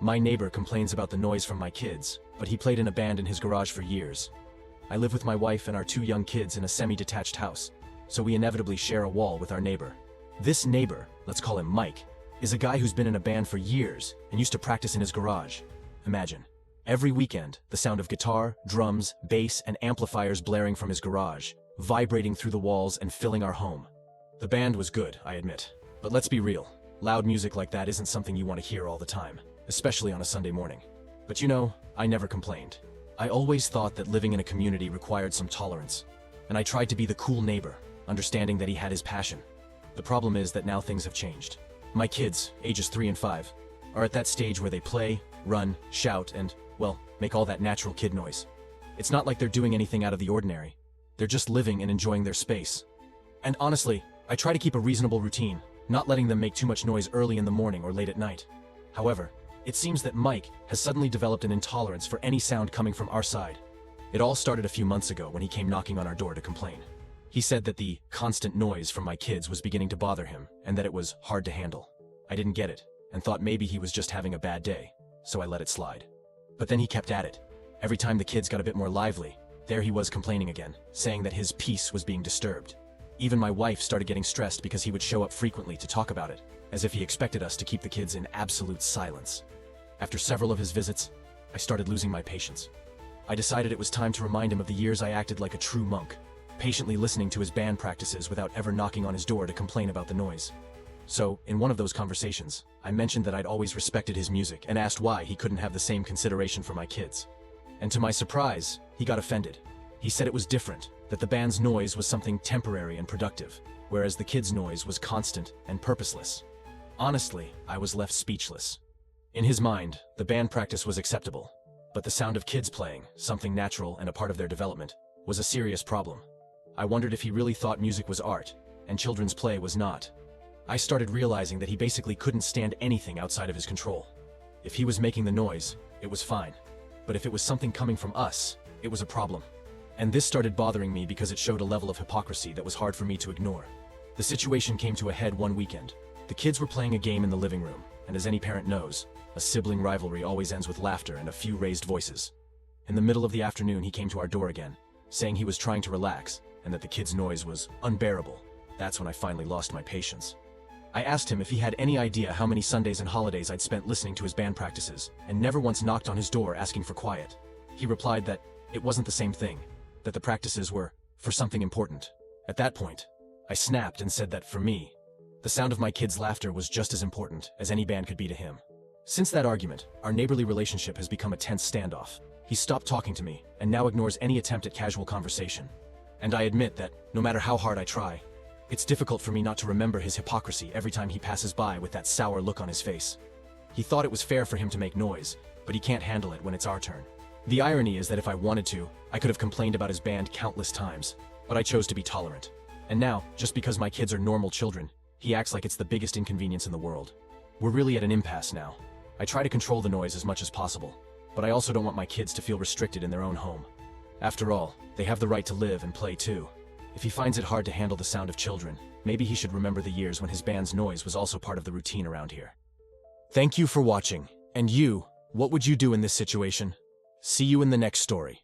My neighbor complains about the noise from my kids, but he played in a band in his garage for years. I live with my wife and our 2 young kids in a semi-detached house, so we inevitably share a wall with our neighbor. This neighbor, let's call him Mike, is a guy who's been in a band for years and used to practice in his garage. Imagine, every weekend, the sound of guitar, drums, bass, and amplifiers blaring from his garage, vibrating through the walls and filling our home. The band was good, I admit, but let's be real. Loud music like that isn't something you want to hear all the time, especially on a Sunday morning. But you know, I never complained. I always thought that living in a community required some tolerance, and I tried to be the cool neighbor, understanding that he had his passion. The problem is that now things have changed. My kids, ages 3 and 5, are at that stage where they play, run, shout, and, well, make all that natural kid noise. It's not like they're doing anything out of the ordinary. They're just living and enjoying their space. And honestly, I try to keep a reasonable routine, not letting them make too much noise early in the morning or late at night. However, it seems that Mike has suddenly developed an intolerance for any sound coming from our side. It all started a few months ago when he came knocking on our door to complain. He said that the constant noise from my kids was beginning to bother him and that it was hard to handle. I didn't get it and thought maybe he was just having a bad day, so I let it slide. But then he kept at it. Every time the kids got a bit more lively, there he was complaining again, saying that his peace was being disturbed. Even my wife started getting stressed because he would show up frequently to talk about it, as if he expected us to keep the kids in absolute silence. After several of his visits, I started losing my patience. I decided it was time to remind him of the years I acted like a true monk, patiently listening to his band practices without ever knocking on his door to complain about the noise. So, in one of those conversations, I mentioned that I'd always respected his music and asked why he couldn't have the same consideration for my kids. And to my surprise, he got offended. He said it was different, that the band's noise was something temporary and productive, whereas the kids' noise was constant and purposeless. Honestly, I was left speechless. In his mind, the band practice was acceptable, but the sound of kids playing, something natural and a part of their development, was a serious problem. I wondered if he really thought music was art, and children's play was not. I started realizing that he basically couldn't stand anything outside of his control. If he was making the noise, it was fine. But if it was something coming from us, it was a problem. And this started bothering me because it showed a level of hypocrisy that was hard for me to ignore. The situation came to a head one weekend. The kids were playing a game in the living room, and as any parent knows, a sibling rivalry always ends with laughter and a few raised voices. In the middle of the afternoon, he came to our door again, saying he was trying to relax, and that the kids' noise was unbearable. That's when I finally lost my patience. I asked him if he had any idea how many Sundays and holidays I'd spent listening to his band practices, and never once knocked on his door asking for quiet. He replied that it wasn't the same thing, that the practices were for something important. At that point, I snapped and said that for me, the sound of my kids' laughter was just as important as any band could be to him. Since that argument, our neighborly relationship has become a tense standoff. He stopped talking to me and now ignores any attempt at casual conversation. And I admit that, no matter how hard I try, it's difficult for me not to remember his hypocrisy every time he passes by with that sour look on his face. He thought it was fair for him to make noise, but he can't handle it when it's our turn. The irony is that if I wanted to, I could have complained about his band countless times, but I chose to be tolerant. And now, just because my kids are normal children, he acts like it's the biggest inconvenience in the world. We're really at an impasse now. I try to control the noise as much as possible, but I also don't want my kids to feel restricted in their own home. After all, they have the right to live and play too. If he finds it hard to handle the sound of children, maybe he should remember the years when his band's noise was also part of the routine around here. Thank you for watching. And you, what would you do in this situation? See you in the next story.